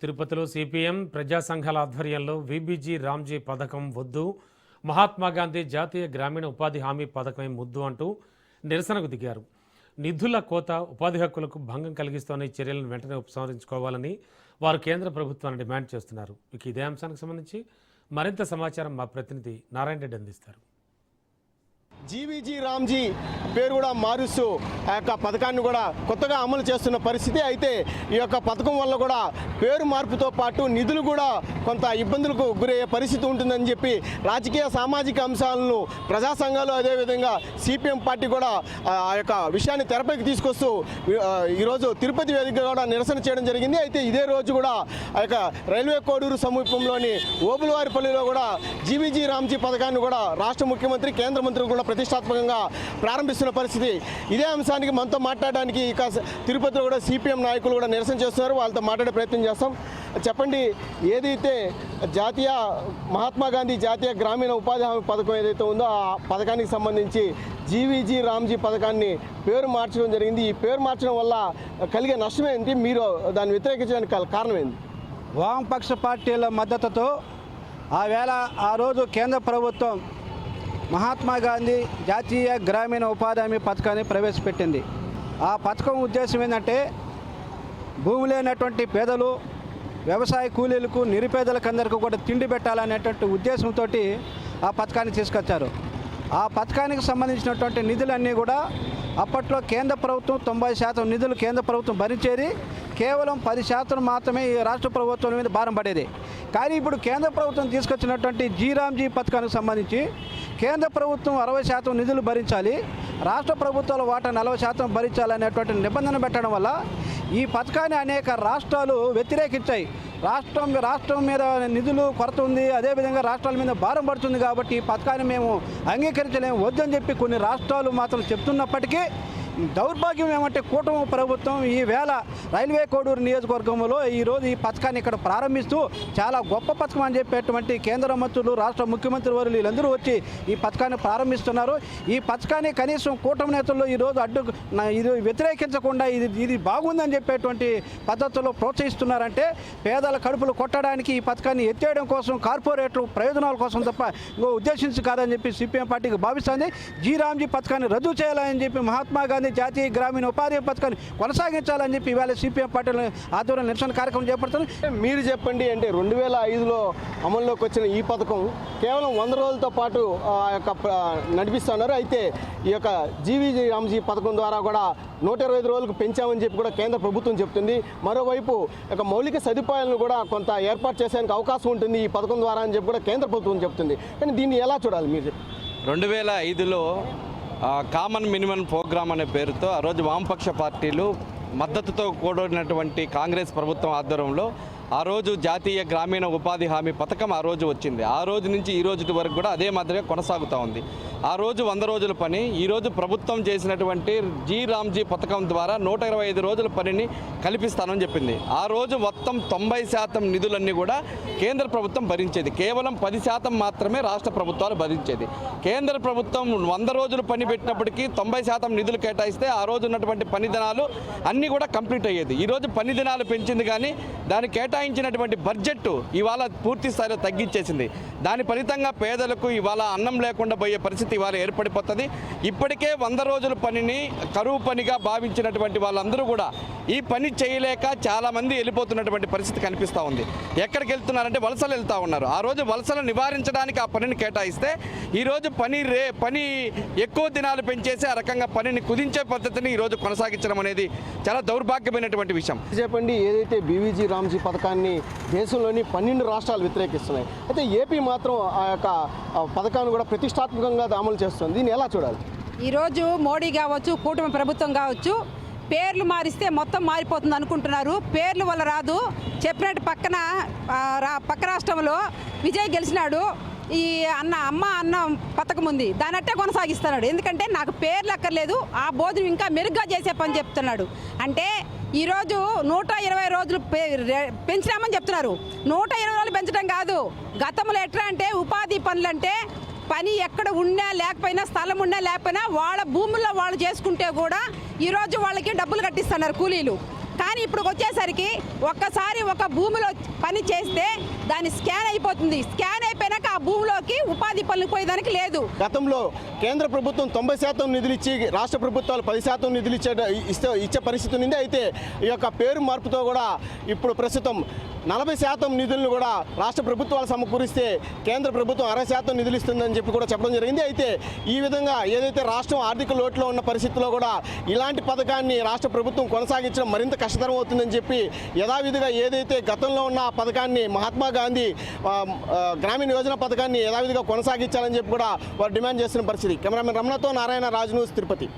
తిరుపతిలో సిపిఎం ప్రజా సంఘాల ఆధ్వర్యంలో విబిజి రామ్జీ పథకం వద్దు, మహాత్మా గాంధీ జాతీయ గ్రామీణ ఉపాధి హామీ పథకమే ముద్దు అంటూ నిరసనకు దిగారు. నిధుల కోత ఉపాధి హక్కులకు భంగం కలిగిస్తున్న ఈ చర్యలను వెంటనే ఉపసంహరించుకోవాలని వారు కేంద్ర ప్రభుత్వాన్ని డిమాండ్ చేస్తున్నారు. ఇక ఇదే అంశానికి సంబంధించి మరింత సమాచారం మా ప్రతినిధి నారాయణ రెడ్డి అందిస్తారు. జీవీజీ రామ్జీ పేరు కూడా మారుస్తూ ఆ యొక్క పథకాన్ని కూడా కొత్తగా అమలు చేస్తున్న పరిస్థితి. అయితే ఈ యొక్క పథకం వల్ల కూడా పేరు మార్పుతో పాటు నిధులు కూడా కొంత ఇబ్బందులకు గురయ్యే పరిస్థితి ఉంటుందని చెప్పి రాజకీయ సామాజిక అంశాలను ప్రజా సంఘాలు అదేవిధంగా సిపిఎం పార్టీ కూడా ఆ యొక్క విషయాన్ని తెరపైకి తీసుకొస్తూ ఈరోజు తిరుపతి వేదికగా కూడా నిరసన చేయడం జరిగింది. అయితే ఇదే రోజు కూడా ఆ యొక్క రైల్వే కోడూరు సమీపంలోని ఓబులవారిపల్లిలో కూడా జీవీజీ రామ్జీ పథకాన్ని కూడా రాష్ట్ర ముఖ్యమంత్రి కేంద్ర మంత్రి కూడా ప్రతిష్టాత్మకంగా ప్రారంభిస్తున్న పరిస్థితి. ఇదే అంశానికి మనతో మాట్లాడడానికి ఇక తిరుపతిలో కూడా సిపిఎం నాయకులు కూడా నిరసన చేస్తున్నారు. వాళ్ళతో మాట్లాడే ప్రయత్నం చేస్తాం. చెప్పండి, ఏదైతే జాతీయ మహాత్మా గాంధీ జాతీయ గ్రామీణ ఉపాధి హామీ పథకం ఏదైతే ఉందో ఆ పథకానికి సంబంధించి జీవీజీ రామ్జీ పథకాన్ని పేరు మార్చడం జరిగింది. ఈ పేరు మార్చడం వల్ల కలిగే నష్టం ఏంటి? మీరు దాన్ని వ్యతిరేకించడానికి కారణం ఏంటి? వామపక్ష పార్టీల మద్దతుతో ఆ రోజు కేంద్ర ప్రభుత్వం మహాత్మా గాంధీ జాతీయ గ్రామీణ ఉపాధి హామీ పథకాన్ని ప్రవేశపెట్టింది. ఆ పథకం ఉద్దేశం ఏంటంటే భూమి లేనటువంటి పేదలు, వ్యవసాయ కూలీలకు, నిరుపేదలకు అందరికీ కూడా తిండి పెట్టాలనేటువంటి ఉద్దేశంతో ఆ పథకాన్ని తీసుకొచ్చారు. ఆ పథకానికి సంబంధించినటువంటి నిధులన్నీ కూడా అప్పట్లో కేంద్ర ప్రభుత్వం 90% నిధులు కేంద్ర ప్రభుత్వం భరించేది, కేవలం 10% మాత్రమే ఈ రాష్ట్ర ప్రభుత్వం మీద భారం పడేది. కానీ ఇప్పుడు కేంద్ర ప్రభుత్వం తీసుకొచ్చినటువంటి జీరామ్జీ పథకానికి సంబంధించి కేంద్ర ప్రభుత్వం 60% నిధులు భరించాలి, రాష్ట్ర ప్రభుత్వాల వాటా 40% భరించాలనేటువంటి నిబంధన పెట్టడం వల్ల ఈ పథకాన్ని అనేక రాష్ట్రాలు వ్యతిరేకించాయి. రాష్ట్రం మీద నిధులు కొరత ఉంది, అదేవిధంగా రాష్ట్రాల మీద భారం పడుతుంది కాబట్టి ఈ పథకాన్ని మేము అంగీకరించలేము, వద్దని చెప్పి కొన్ని రాష్ట్రాలు మాత్రం చెప్తున్నప్పటికీ దౌర్భాగ్యం ఏమంటే కూటమి ప్రభుత్వం ఈ వేళ రైల్వే కోడూరు నియోజకవర్గంలో ఈరోజు ఈ పథకాన్ని ఇక్కడ ప్రారంభిస్తూ చాలా గొప్ప పథకం అని చెప్పేటువంటి కేంద్ర మంత్రులు, రాష్ట్ర ముఖ్యమంత్రి వారు వీళ్ళందరూ వచ్చి ఈ పథకాన్ని ప్రారంభిస్తున్నారు. ఈ పథకాన్ని కనీసం కూటమి నేతలు ఈరోజు ఇది వ్యతిరేకించకుండా ఇది బాగుందని చెప్పేటువంటి పద్ధతుల్లో ప్రోత్సహిస్తున్నారంటే పేదల కడుపులు కొట్టడానికి ఈ పథకాన్ని ఎత్తేయడం కోసం, కార్పొరేట్లు ప్రయోజనాల కోసం తప్ప ఇంకో ఉద్దేశించి కాదని చెప్పి సిపిఎం పార్టీకి భావిస్తుంది. జీరామ్జీ పథకాన్ని రద్దు చేయాలని చెప్పి మహాత్మా గాంధీ జాతీయ గ్రామీణ ఉపాధి పథకాన్ని కొనసాగించాలని చెప్పి ఇవాళ సిపిఎం పార్టీల ఆధ్వర్యంలో నిరసన కార్యక్రమం చేపడుతుంది. మీరు చెప్పండి, అంటే 2005లో అమల్లోకి వచ్చిన ఈ పథకం కేవలం 100 రోజులతో పాటు నడిపిస్తున్నారు. అయితే ఈ యొక్క జీవీజీ రామ్జీ పథకం ద్వారా కూడా 125 రోజులకు పెంచామని చెప్పి కూడా కేంద్ర ప్రభుత్వం చెప్తుంది. మరోవైపు యొక్క మౌలిక సదుపాయాలను కూడా కొంత ఏర్పాటు చేసేందుకు అవకాశం ఉంటుంది ఈ పథకం ద్వారా అని చెప్పి కూడా కేంద్ర ప్రభుత్వం చెప్తుంది. కానీ దీన్ని ఎలా చూడాలి మీరు చెప్పి? 2005లో కామన్ మినిమం ప్రోగ్రామ్ అనే పేరుతో ఆ రోజు వామపక్ష పార్టీలు మద్దతుతో కూడినటువంటి కాంగ్రెస్ ప్రభుత్వం ఆధ్వర్యంలో ఆ రోజు జాతీయ గ్రామీణ ఉపాధి హామీ పథకం ఆ రోజు వచ్చింది. ఆ రోజు నుంచి ఈ రోజు వరకు కూడా అదే మాదిరిగా కొనసాగుతూ ఉంది. ఆ రోజు 100 రోజుల పని, ఈరోజు ప్రభుత్వం చేసినటువంటి జీరామ్జీ పథకం ద్వారా 125 రోజుల పనిని కల్పిస్తానని చెప్పింది. ఆ రోజు మొత్తం 90% నిధులన్నీ కూడా కేంద్ర ప్రభుత్వం భరించేది, కేవలం 10% మాత్రమే రాష్ట్ర ప్రభుత్వాలు భరించేది. కేంద్ర ప్రభుత్వం 100 రోజులు పని పెట్టినప్పటికీ 90% నిధులు కేటాయిస్తే ఆ రోజు ఉన్నటువంటి పని దినాలు అన్నీ కూడా కంప్లీట్ అయ్యేది. ఈరోజు పని దినాలు పెంచింది కానీ దాని కేటాయించినటువంటి బడ్జెట్ ఇవాళ పూర్తి స్థాయిలో తగ్గించేసింది. దాని ఫలితంగా పేదలకు ఇవాళ అన్నం లేకుండా పోయే పరిస్థితి ఇవాళ ఏర్పడిపోతుంది. ఇప్పటికే 100 రోజుల పనిని కరువు పనిగా భావించినటువంటి వాళ్ళందరూ కూడా ఈ పని చేయలేక చాలామంది వెళ్ళిపోతున్నటువంటి పరిస్థితి కనిపిస్తూ ఉంది. ఎక్కడికి వెళ్తున్నారంటే వలసలు వెళ్తూ ఉన్నారు. ఆ రోజు వలసలు నివారించడానికి ఆ పనిని కేటాయిస్తే ఈరోజు పని ఎక్కువ దినాలు పెంచేసి ఆ రకంగా పనిని కుదించే పద్ధతిని ఈరోజు కొనసాగించడం అనేది చాలా దౌర్భాగ్యమైనటువంటి విషయం. చెప్పండి, ఏదైతే బీవీజీ రామ్జీ పథకాన్ని దేశంలోని 12 రాష్ట్రాలు వ్యతిరేకిస్తున్నాయి, అయితే ఏపీ మాత్రం ఆ యొక్క పథకాన్ని కూడా ప్రతిష్టాత్మకంగా అమలు చేస్తుంది. దీన్ని ఎలా చూడాలి? ఈరోజు మోడీ కావచ్చు, కూటమి ప్రభుత్వం కావచ్చు, పేర్లు మారిస్తే మొత్తం మారిపోతుంది అనుకుంటున్నారు. పేర్ల వల్ల రాదు. చెప్పినట్టు పక్క రాష్ట్రంలో విజయ్ గెలిచినాడు, ఈ అన్న పథకం ఉంది, దాని అట్టే కొనసాగిస్తున్నాడు. ఎందుకంటే నాకు పేర్లు అక్కర్లేదు, ఆ బోధన ఇంకా మెరుగ్గా చేసే పని చెప్తున్నాడు. అంటే ఈరోజు 120 రోజులు పెంచినామని చెప్తున్నారు. 120 రోజులు పెంచడం కాదు. గతంలో ఎట్లా అంటే ఉపాధి పనులంటే పని ఎక్కడ ఉన్నా లేకపోయినా, స్థలం ఉన్నా లేకపోయినా వాళ్ళ భూముల్లో వాళ్ళు చేసుకుంటే కూడా ఈరోజు వాళ్ళకి డబ్బులు కట్టిస్తున్నారు కూలీలు. కానీ ఇప్పుడు వచ్చేసరికి ఒక్కసారి ఒక భూమిలో పని చేస్తే దాన్ని స్కాన్ అయిపోతుంది. స్కాన్ అయిపోయినాక ఆ భూమిలోకి ఉపాధి పనులు పోయేదానికి లేదు. గతంలో కేంద్ర ప్రభుత్వం 90% నిధులు ఇచ్చి రాష్ట్ర ప్రభుత్వాలు 10% నిధులు ఇచ్చే పరిస్థితి ఉంది. అయితే ఈ యొక్క పేరు మార్పుతో కూడా ఇప్పుడు ప్రస్తుతం 40% నిధులను కూడా రాష్ట్ర ప్రభుత్వాలు సమకూరిస్తే కేంద్ర ప్రభుత్వం 60% నిధులు ఇస్తుందని చెప్పి కూడా చెప్పడం జరిగింది. అయితే ఈ విధంగా ఏదైతే రాష్ట్రం ఆర్థిక లోటులో ఉన్న పరిస్థితుల్లో కూడా ఇలాంటి పథకాన్ని రాష్ట్ర ప్రభుత్వం కొనసాగించడం మరింత కష్టతరం అవుతుందని చెప్పి యథావిధిగా ఏదైతే గతంలో ఉన్న పథకాన్ని మహాత్మా గాంధీ గ్రామీణ యోజన పథకాన్ని యథావిధిగా కొనసాగించాలని చెప్పి కూడా వారు డిమాండ్ చేస్తున్న పరిస్థితి. కెమెరామెన్ రమణతో నారాయణ రాజు న్యూస్ తిరుపతి.